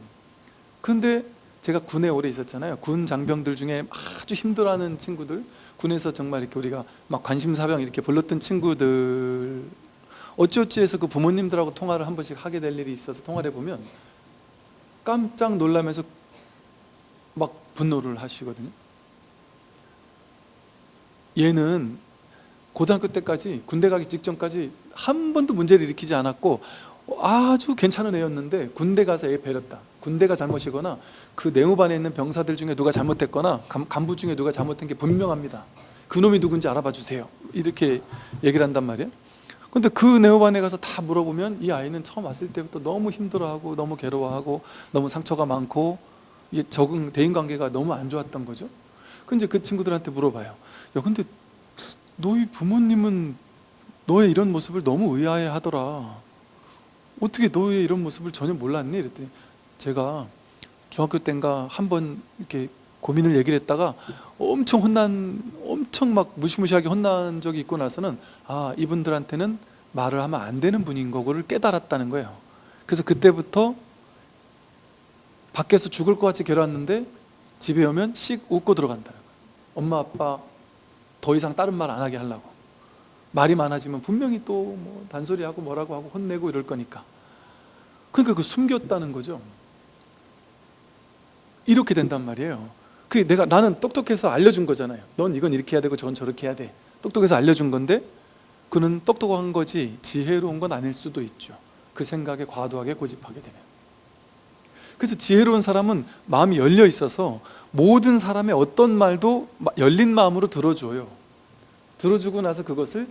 그런데 제가 군에 오래 있었잖아요. 군 장병들 중에 아주 힘들어하는 친구들, 군에서 정말 이렇게 우리가 막 관심사병 이렇게 불렀던 친구들, 어찌어찌해서 그 부모님들하고 통화를 한 번씩 하게 될 일이 있어서 통화를 해보면 깜짝 놀라면서 막 분노를 하시거든요. 얘는 고등학교 때까지, 군대 가기 직전까지 한 번도 문제를 일으키지 않았고 아주 괜찮은 애였는데 군대 가서 애 배렸다. 군대가 잘못이거나 그 내무반에 있는 병사들 중에 누가 잘못했거나 간부 중에 누가 잘못한 게 분명합니다. 그놈이 누군지 알아봐 주세요. 이렇게 얘기를 한단 말이에요. 근데 그 내무반에 가서 다 물어보면 이 아이는 처음 왔을 때부터 너무 힘들어하고 너무 괴로워하고 너무 상처가 많고 이게 대인관계가 너무 안 좋았던 거죠. 근데 그 친구들한테 물어봐요. 야, 근데 너희 부모님은 너의 이런 모습을 너무 의아해 하더라. 어떻게 너의 이런 모습을 전혀 몰랐니? 이랬더니 제가 중학교 때인가 한번 이렇게 고민을 얘기를 했다가 엄청 막 무시무시하게 혼난 적이 있고 나서는 이분들한테는 말을 하면 안 되는 분인 거를 깨달았다는 거예요. 그래서 그때부터 밖에서 죽을 것 같이 괴로웠는데 집에 오면 씩 웃고 들어간다는 거예요. 엄마 아빠 더 이상 다른 말 안 하게 하려고. 말이 많아지면 분명히 또 뭐 단소리하고 뭐라고 하고 혼내고 이럴 거니까. 그러니까 그 숨겼다는 거죠. 이렇게 된단 말이에요. 나는 똑똑해서 알려준 거잖아요. 넌 이건 이렇게 해야 되고 저건 저렇게 해야 돼. 똑똑해서 알려준 건데 그는 똑똑한 거지 지혜로운 건 아닐 수도 있죠. 그 생각에 과도하게 고집하게 되면. 그래서 지혜로운 사람은 마음이 열려 있어서 모든 사람의 어떤 말도 열린 마음으로 들어줘요. 들어주고 나서 그것을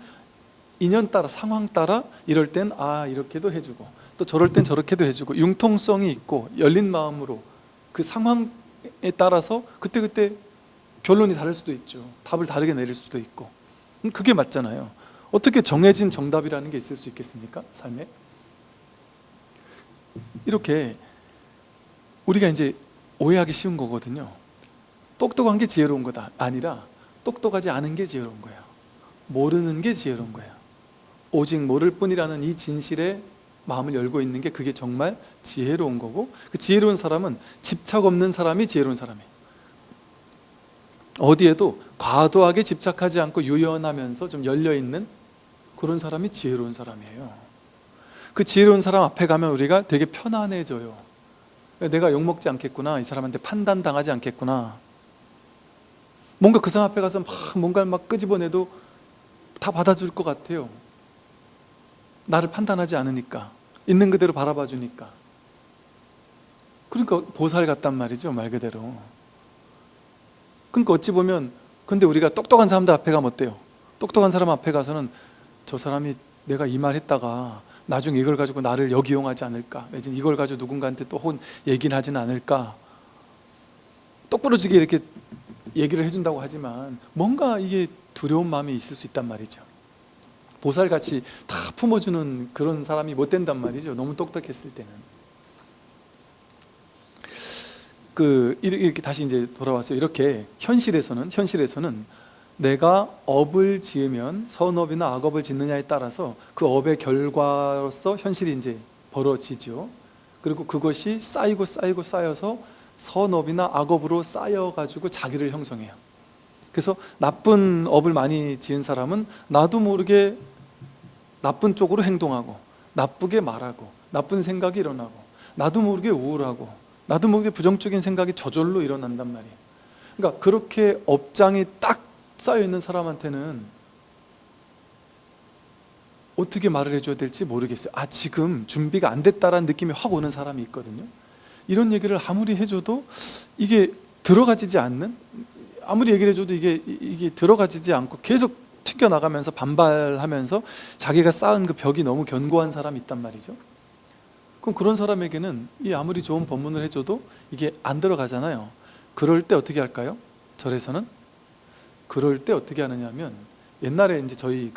인연 따라, 상황 따라 이럴 땐 이렇게도 해주고 또 저럴 땐 저렇게도 해주고 융통성이 있고 열린 마음으로 그 상황에 따라서 그때그때 결론이 다를 수도 있죠. 답을 다르게 내릴 수도 있고. 그게 맞잖아요. 어떻게 정해진 정답이라는 게 있을 수 있겠습니까? 삶에. 이렇게 우리가 이제 오해하기 쉬운 거거든요. 똑똑한 게 지혜로운 거다 아니라 똑똑하지 않은 게 지혜로운 거예요. 모르는 게 지혜로운 거예요. 오직 모를 뿐이라는 이 진실에 마음을 열고 있는 게 그게 정말 지혜로운 거고, 그 지혜로운 사람은 집착 없는 사람이 지혜로운 사람이에요. 어디에도 과도하게 집착하지 않고 유연하면서 좀 열려있는 그런 사람이 지혜로운 사람이에요. 그 지혜로운 사람 앞에 가면 우리가 되게 편안해져요. 내가 욕먹지 않겠구나, 이 사람한테 판단당하지 않겠구나, 뭔가 그 사람 앞에 가서 뭔가를 막 끄집어내도 다 받아줄 것 같아요. 나를 판단하지 않으니까, 있는 그대로 바라봐 주니까. 그러니까 보살 같단 말이죠, 말 그대로. 그러니까 어찌 보면, 근데 우리가 똑똑한 사람들 앞에 가면 어때요? 똑똑한 사람 앞에 가서는 저 사람이 내가 이 말 했다가 나중에 이걸 가지고 나를 역이용하지 않을까, 이걸 가지고 누군가한테 또 얘기를 하진 않을까, 똑부러지게 이렇게 얘기를 해준다고 하지만 뭔가 이게 두려운 마음이 있을 수 있단 말이죠. 보살같이 다 품어주는 그런 사람이 못 된단 말이죠. 너무 똑똑했을 때는. 이렇게 다시 이제 돌아와서 이렇게 현실에서는 내가 업을 지으면 선업이나 악업을 짓느냐에 따라서 그 업의 결과로서 현실이 이제 벌어지죠. 그리고 그것이 쌓여서 선업이나 악업으로 쌓여가지고 자기를 형성해요. 그래서 나쁜 업을 많이 지은 사람은 나도 모르게 나쁜 쪽으로 행동하고, 나쁘게 말하고, 나쁜 생각이 일어나고, 나도 모르게 우울하고, 나도 모르게 부정적인 생각이 저절로 일어난단 말이에요. 그러니까 그렇게 업장이 딱 쌓여있는 사람한테는 어떻게 말을 해줘야 될지 모르겠어요. 지금 준비가 안 됐다라는 느낌이 확 오는 사람이 있거든요. 이런 얘기를 아무리 해줘도 이게 들어가지지 않는, 아무리 얘기를 해줘도 이게 들어가지지 않고 계속 튀겨나가면서 반발하면서 자기가 쌓은 그 벽이 너무 견고한 사람이 있단 말이죠. 그럼 그런 사람에게는 아무리 좋은 법문을 해줘도 이게 안 들어가잖아요. 그럴 때 어떻게 할까요? 절에서는 그럴 때 어떻게 하느냐면, 옛날에 이제 저희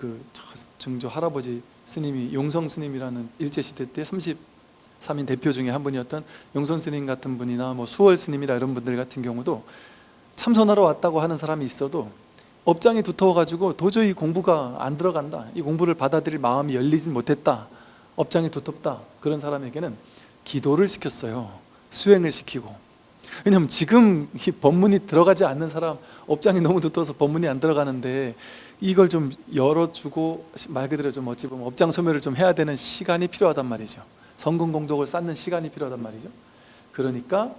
증조 할아버지 스님이 용성 스님이라는 일제시대 때 33인 대표 중에 한 분이었던 용성 스님 같은 분이나 뭐 수월 스님이라 이런 분들 같은 경우도 참선하러 왔다고 하는 사람이 있어도 업장이 두터워가지고 도저히 공부가 안 들어간다, 이 공부를 받아들일 마음이 열리진 못했다, 업장이 두텁다, 그런 사람에게는 기도를 시켰어요. 수행을 시키고. 왜냐하면 지금 이 법문이 들어가지 않는 사람, 업장이 너무 두터워서 법문이 안 들어가는데 이걸 좀 열어주고, 말 그대로 좀 어찌 보면 업장 소멸을 좀 해야 되는 시간이 필요하단 말이죠. 선근공덕을 쌓는 시간이 필요하단 말이죠. 그러니까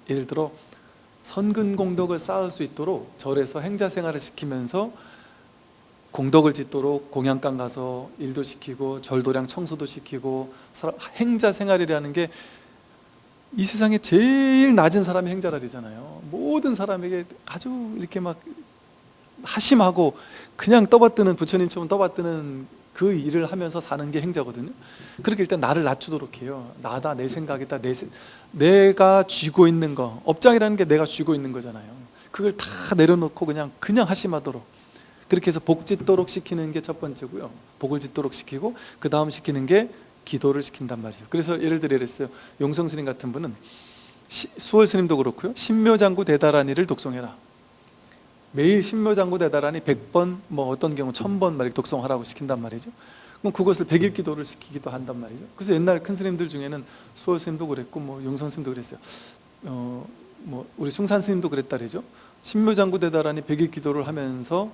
예를 들어 선근공덕을 쌓을 수 있도록 절에서 행자생활을 시키면서 공덕을 짓도록 공양간 가서 일도 시키고 절도량 청소도 시키고, 행자생활이라는 게 이 세상에 제일 낮은 사람이 행자라잖아요. 모든 사람에게 아주 이렇게 막 하심하고 그냥 떠받드는, 부처님처럼 떠받드는 그 일을 하면서 사는 게 행자거든요. 그렇게 일단 나를 낮추도록 해요. 나다, 내 생각이다, 내가 쥐고 있는 거, 업장이라는 게 내가 쥐고 있는 거잖아요. 그걸 다 내려놓고 그냥 하심하도록, 그렇게 해서 복 짓도록 시키는 게 첫 번째고요. 복을 짓도록 시키고, 그 다음 시키는 게 기도를 시킨단 말이죠. 그래서 예를 들어 이랬어요. 용성 스님 같은 분은 수월 스님도 그렇고요, 신묘장구 대다라니를 독송해라. 매일 신묘장구 대다라니 100번, 뭐 어떤 경우 1000번 막 독송하라고 시킨단 말이죠. 그럼 그것을 100일 기도를 시키기도 한단 말이죠. 그래서 옛날 큰 스님들 중에는 수월 스님도 그랬고 뭐 용성 스님도 그랬어요. 뭐 우리 숭산 스님도 그랬다 그러죠. 신묘장구대다라니 100일 기도를 하면서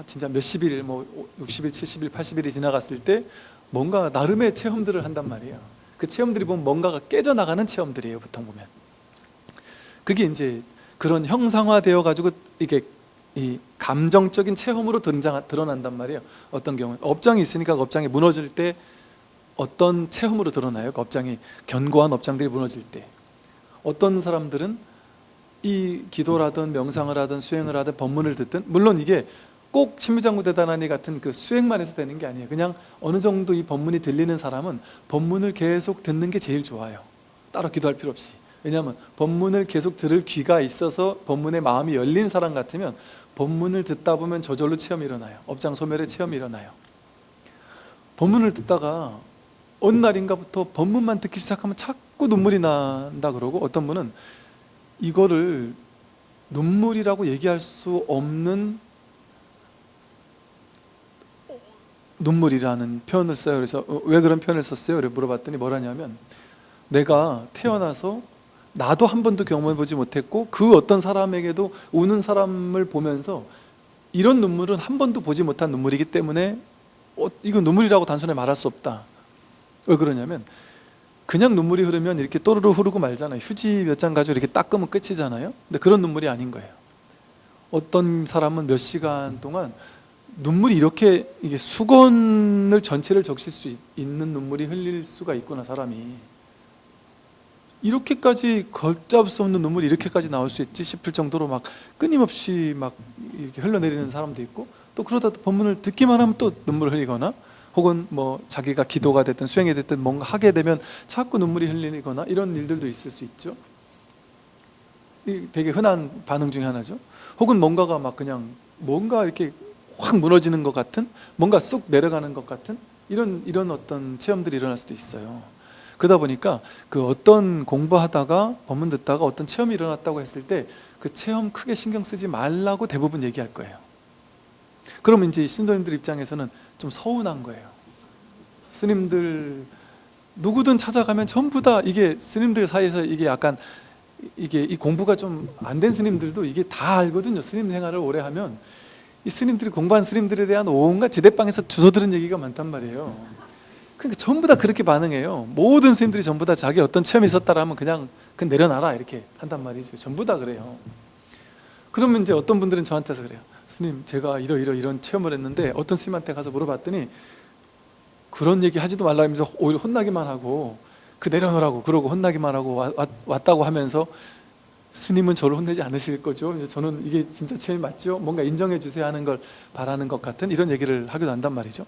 진짜 몇십 일, 뭐 60일, 70일, 80일이 지나갔을 때 뭔가 나름의 체험들을 한단 말이에요. 그 체험들이 보면 뭔가가 깨져나가는 체험들이에요. 보통 보면 그게 이제 그런 형상화되어 가지고 이게 이 감정적인 체험으로 드러난단 말이에요. 어떤 경우에 업장이 있으니까 그 업장이 무너질 때 어떤 체험으로 드러나요? 그 업장이 견고한 업장들이 무너질 때 어떤 사람들은 이 기도라든 명상을 하든 수행을 하든 법문을 듣든, 물론 이게 꼭 신묘장구대단하니 같은 그 수행만 해서 되는 게 아니에요. 그냥 어느 정도 이 법문이 들리는 사람은 법문을 계속 듣는 게 제일 좋아요. 따로 기도할 필요 없이. 왜냐하면 법문을 계속 들을 귀가 있어서 법문에 마음이 열린 사람 같으면 법문을 듣다 보면 저절로 체험이 일어나요. 업장 소멸의 체험이 일어나요. 법문을 듣다가 어느 날인가부터 법문만 듣기 시작하면 자꾸 눈물이 난다 그러고, 어떤 분은 이거를 눈물이라고 얘기할 수 없는 눈물이라는 표현을 써요. 그래서 왜 그런 표현을 썼어요? 그래 물어봤더니 뭐라냐면, 내가 태어나서 나도 한 번도 경험해보지 못했고 그 어떤 사람에게도 우는 사람을 보면서 이런 눈물은 한 번도 보지 못한 눈물이기 때문에 이건 눈물이라고 단순히 말할 수 없다. 왜 그러냐면, 그냥 눈물이 흐르면 이렇게 또르르 흐르고 말잖아요. 휴지 몇 장 가지고 이렇게 닦으면 끝이잖아요. 근데 그런 눈물이 아닌 거예요. 어떤 사람은 몇 시간 동안 눈물이 이렇게 이게 수건을 전체를 적실 수 있는 눈물이 흘릴 수가 있구나, 사람이. 이렇게까지 걷잡을 수 없는 눈물이 이렇게까지 나올 수 있지 싶을 정도로 막 끊임없이 막 이렇게 흘러내리는 사람도 있고, 또 그러다 또 법문을 듣기만 하면 또 눈물을 흘리거나, 혹은 뭐 자기가 기도가 됐든 수행이 됐든 뭔가 하게 되면 자꾸 눈물이 흘리거나 이런 일들도 있을 수 있죠. 되게 흔한 반응 중에 하나죠. 혹은 뭔가가 막 그냥 뭔가 이렇게 확 무너지는 것 같은, 뭔가 쏙 내려가는 것 같은 이런 어떤 체험들이 일어날 수도 있어요. 그러다 보니까 그 어떤 공부하다가 법문 듣다가 어떤 체험이 일어났다고 했을 때 그 체험 크게 신경 쓰지 말라고 대부분 얘기할 거예요. 그러면 이제 신도님들 입장에서는 좀 서운한 거예요. 스님들 누구든 찾아가면 전부 다 이게 스님들 사이에서 이게 약간 이게 이 공부가 좀 안 된 스님들도 이게 다 알거든요. 스님 생활을 오래 하면 이 스님들이, 공부한 스님들에 대한 온갖 지대방에서 주워 들은 얘기가 많단 말이에요. 그러니까 전부 다 그렇게 반응해요. 모든 스님들이 전부 다 자기 어떤 체험이 있었다라면 그냥 내려놔라 이렇게 한단 말이죠. 전부 다 그래요. 그러면 이제 어떤 분들은 저한테서 그래요. 스님, 제가 이런 체험을 했는데, 어떤 스님한테 가서 물어봤더니 그런 얘기 하지도 말라면서 오히려 혼나기만 하고, 그 내려놓으라고 그러고 혼나기만 하고 왔다고 하면서, 스님은 저를 혼내지 않으실 거죠? 이제 저는 이게 진짜 체험이 맞죠? 뭔가 인정해 주세요 하는 걸 바라는 것 같은 이런 얘기를 하기도 한단 말이죠.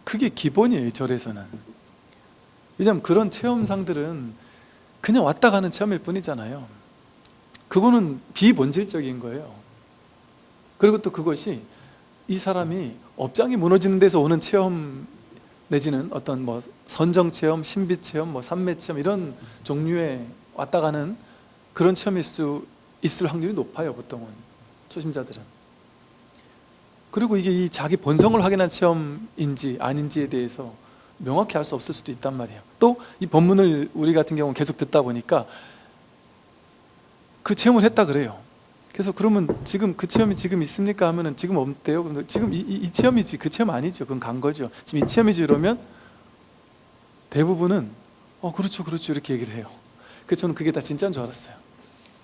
그게 기본이에요, 절에서는. 왜냐하면 그런 체험상들은 그냥 왔다 가는 체험일 뿐이잖아요. 그거는 비본질적인 거예요. 그리고 또 그것이 이 사람이 업장이 무너지는 데서 오는 체험, 내지는 어떤 뭐 선정 체험, 신비 체험, 뭐 삼매 체험 이런 종류의 왔다 가는 그런 체험일 수 있을 확률이 높아요, 보통은 초심자들은. 그리고 이게 이 자기 본성을 확인한 체험인지 아닌지에 대해서 명확히 알 수 없을 수도 있단 말이에요. 또 이 법문을 우리 같은 경우는 계속 듣다 보니까 그 체험을 했다 그래요. 그래서 그러면 지금 그 체험이 지금 있습니까 하면은 지금 없대요. 근데 지금 이 체험이지 그 체험 아니죠. 그건 간 거죠. 지금 이 체험이지 이러면 대부분은 그렇죠 이렇게 얘기를 해요. 그래서 저는 그게 다 진짜인 줄 알았어요.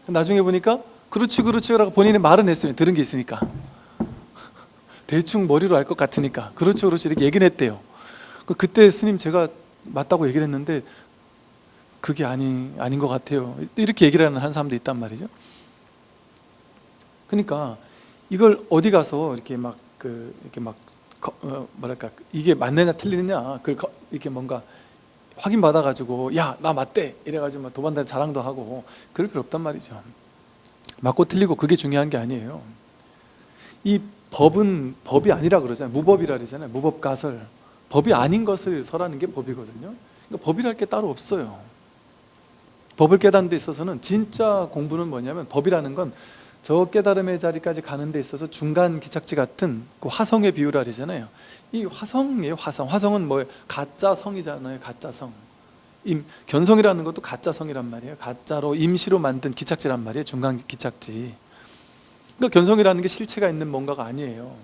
나중에 보니까 그렇지라고 본인이 말은 했어요. 들은 게 있으니까. 대충 머리로 알 것 같으니까 그렇죠 이렇게 얘기는 했대요. 그때 스님, 제가 맞다고 얘기를 했는데 그게 아닌 것 같아요. 이렇게 얘기를 하는 한 사람도 있단 말이죠. 그러니까 이걸 어디 가서 이렇게 뭐랄까, 이게 맞느냐 틀리느냐 이렇게 뭔가 확인 받아가지고 야, 나 맞대 이래가지고 막 도반달 자랑도 하고 그럴 필요 없단 말이죠. 맞고 틀리고 그게 중요한 게 아니에요. 이 법은 법이 아니라 그러잖아요. 무법이라 그러잖아요. 무법가설. 법이 아닌 것을 설하는 게 법이거든요. 그러니까 법이랄 게 따로 없어요. 법을 깨닫는 데 있어서는 진짜 공부는 뭐냐면, 법이라는 건 저 깨달음의 자리까지 가는 데 있어서 중간 기착지 같은 그 화성의 비유라 그러잖아요. 이 화성이에요. 화성은 뭐예요? 가짜 성이잖아요. 가짜 성. 견성이라는 것도 가짜성이란 말이에요. 가짜로 임시로 만든 기착지란 말이에요. 중간 기착지. 그러니까 견성이라는 게 실체가 있는 뭔가가 아니에요.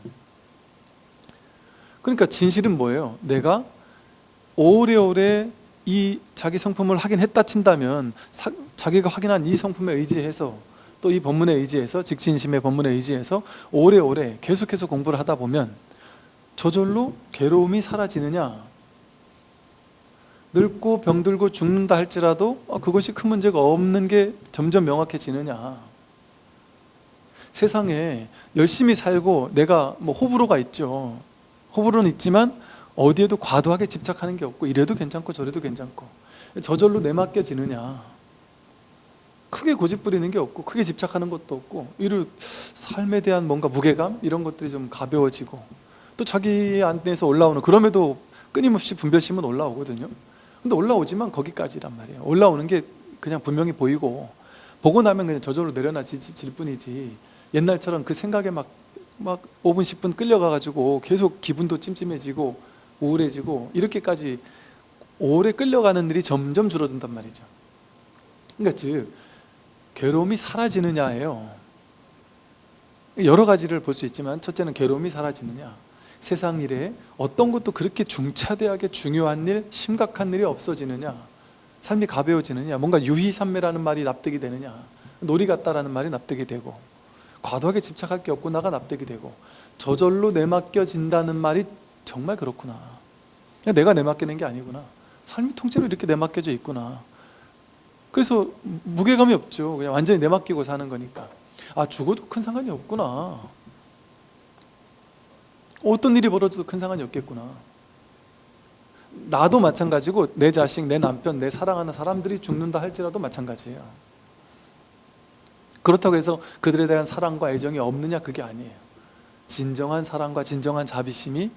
그러니까 진실은 뭐예요? 내가 오래오래 이 자기 성품을 확인했다 친다면 자기가 확인한 이 성품에 의지해서 또 이 법문에 의지해서 직진심의 법문에 의지해서 오래오래 계속해서 공부를 하다 보면 저절로 괴로움이 사라지느냐? 늙고 병들고 죽는다 할지라도 그것이 큰 문제가 없는 게 점점 명확해지느냐? 세상에 열심히 살고 내가 뭐 호불호가 있죠. 호불호는 있지만 어디에도 과도하게 집착하는 게 없고 이래도 괜찮고 저래도 괜찮고 저절로 내맡겨지느냐? 크게 고집 부리는 게 없고 크게 집착하는 것도 없고 이를 삶에 대한 뭔가 무게감 이런 것들이 좀 가벼워지고 또 자기 안에서 올라오는 그럼에도 끊임없이 분별심은 올라오거든요. 근데 올라오지만 거기까지란 말이에요. 올라오는 게 그냥 분명히 보이고 보고 나면 그냥 저절로 내려놔질 뿐이지 옛날처럼 그 생각에 막 5분 10분 끌려가가지고 계속 기분도 찜찜해지고 우울해지고 이렇게까지 오래 끌려가는 일이 점점 줄어든단 말이죠. 그러니까 즉 괴로움이 사라지느냐예요. 여러 가지를 볼 수 있지만 첫째는 괴로움이 사라지느냐. 세상 일에 어떤 것도 그렇게 중차대하게 중요한 일, 심각한 일이 없어지느냐. 삶이 가벼워지느냐. 뭔가 유희산매라는 말이 납득이 되느냐. 놀이 같다라는 말이 납득이 되고 과도하게 집착할 게 없구나가 납득이 되고 저절로 내맡겨진다는 말이 정말 그렇구나. 내가 내맡기는 게 아니구나. 삶이 통째로 이렇게 내맡겨져 있구나. 그래서 무게감이 없죠. 그냥 완전히 내맡기고 사는 거니까. 죽어도 큰 상관이 없구나. 어떤 일이 벌어져도 큰 상관이 없겠구나. 나도 마찬가지고 내 자식, 내 남편, 내 사랑하는 사람들이 죽는다 할지라도 마찬가지예요. 그렇다고 해서 그들에 대한 사랑과 애정이 없느냐 그게 아니에요. 진정한 사랑과 진정한 자비심이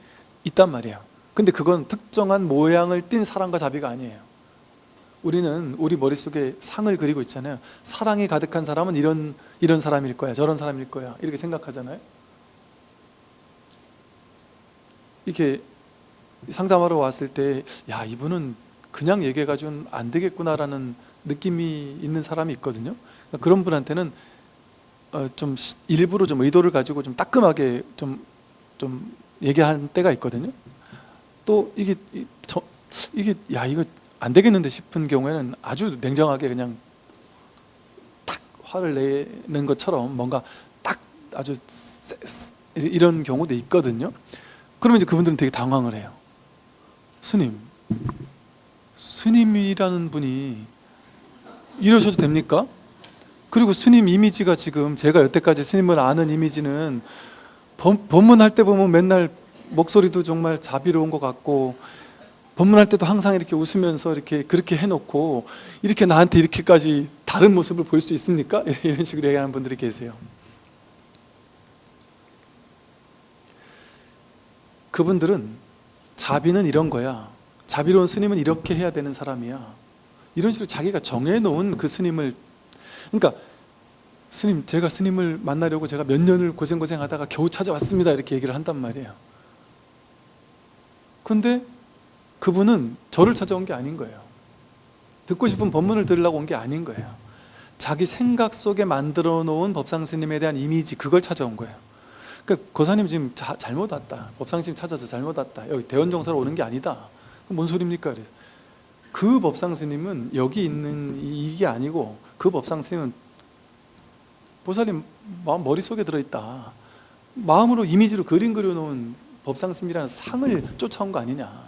있단 말이에요. 근데 그건 특정한 모양을 띤 사랑과 자비가 아니에요. 우리는 우리 머릿속에 상을 그리고 있잖아요. 사랑이 가득한 사람은 이런 사람일 거야, 저런 사람일 거야 이렇게 생각하잖아요. 이렇게 상담하러 왔을 때 야, 이분은 그냥 얘기해가지고는 안 되겠구나라는 느낌이 있는 사람이 있거든요. 그러니까 그런 분한테는 좀 일부러 좀 의도를 가지고 좀 따끔하게 좀 얘기하는 때가 있거든요. 또 이게 이거 안 되겠는데 싶은 경우에는 아주 냉정하게 그냥 딱 화를 내는 것처럼 뭔가 딱 아주 이런 경우도 있거든요. 그러면 이제 그분들은 되게 당황을 해요. 스님이라는 분이 이러셔도 됩니까? 그리고 스님 이미지가 지금 제가 여태까지 스님을 아는 이미지는 법문할 때 보면 맨날 목소리도 정말 자비로운 것 같고 법문할 때도 항상 이렇게 웃으면서 이렇게 그렇게 해놓고 이렇게 나한테 이렇게까지 다른 모습을 볼 수 있습니까? 이런 식으로 얘기하는 분들이 계세요. 그분들은 자비는 이런 거야. 자비로운 스님은 이렇게 해야 되는 사람이야. 이런 식으로 자기가 정해놓은 그 스님을, 그러니까 스님, 제가 스님을 만나려고 제가 몇 년을 고생하다가 겨우 찾아왔습니다 이렇게 얘기를 한단 말이에요. 근데 그분은 저를 찾아온 게 아닌 거예요. 듣고 싶은 법문을 들으려고 온 게 아닌 거예요. 자기 생각 속에 만들어 놓은 법상스님에 대한 이미지, 그걸 찾아온 거예요. 그러니까 고사님 지금 잘못 왔다, 법상스님 찾아서 잘못 왔다, 여기 대원정사로 오는 게 아니다. 뭔 소리입니까? 그래서 그 법상스님은 여기 있는 이게 아니고 그 법상스님은 보살님 머릿속에 들어있다. 마음으로 이미지로 그림 그려놓은 법상스님이라는 상을 쫓아온 거 아니냐.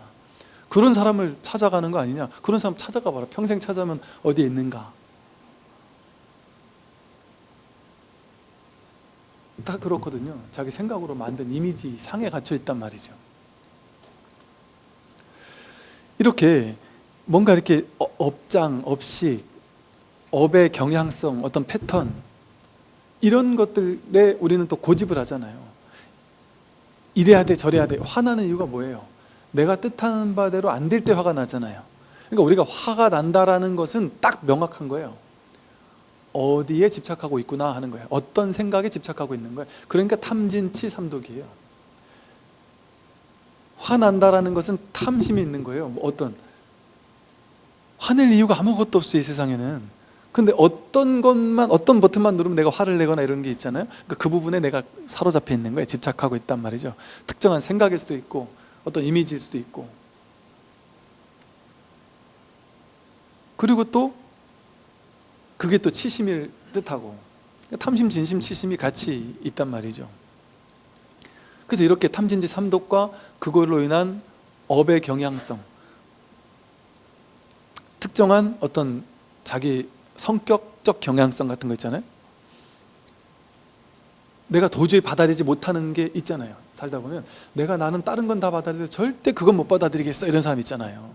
그런 사람을 찾아가는 거 아니냐. 그런 사람 찾아가 봐라. 평생 찾아면 어디에 있는가. 다 그렇거든요. 자기 생각으로 만든 이미지 상에 갇혀 있단 말이죠. 이렇게 뭔가 이렇게 업장, 업식, 업의 경향성, 어떤 패턴 이런 것들에 우리는 또 고집을 하잖아요. 이래야 돼, 저래야 돼. 화나는 이유가 뭐예요? 내가 뜻하는 바대로 안 될 때 화가 나잖아요. 그러니까 우리가 화가 난다라는 것은 딱 명확한 거예요. 어디에 집착하고 있구나 하는 거예요. 어떤 생각에 집착하고 있는 거예요. 그러니까 탐진치 삼독이에요. 화난다라는 것은 탐심이 있는 거예요. 어떤 화낼 이유가 아무것도 없어 이 세상에는. 근데 어떤 것만, 어떤 버튼만 누르면 내가 화를 내거나 이런 게 있잖아요. 그러니까 그 부분에 내가 사로잡혀 있는 거예요. 집착하고 있단 말이죠. 특정한 생각일 수도 있고 어떤 이미지일 수도 있고. 그리고 또 그게 또 치심일 듯하고, 탐심, 진심, 치심이 같이 있단 말이죠. 그래서 이렇게 탐진지 삼독과 그걸로 인한 업의 경향성, 특정한 어떤 자기 성격적 경향성 같은 거 있잖아요. 내가 도저히 받아들이지 못하는 게 있잖아요. 살다 보면 내가 나는 다른 건 다 받아들여도 절대 그건 못 받아들이겠어 이런 사람 있잖아요.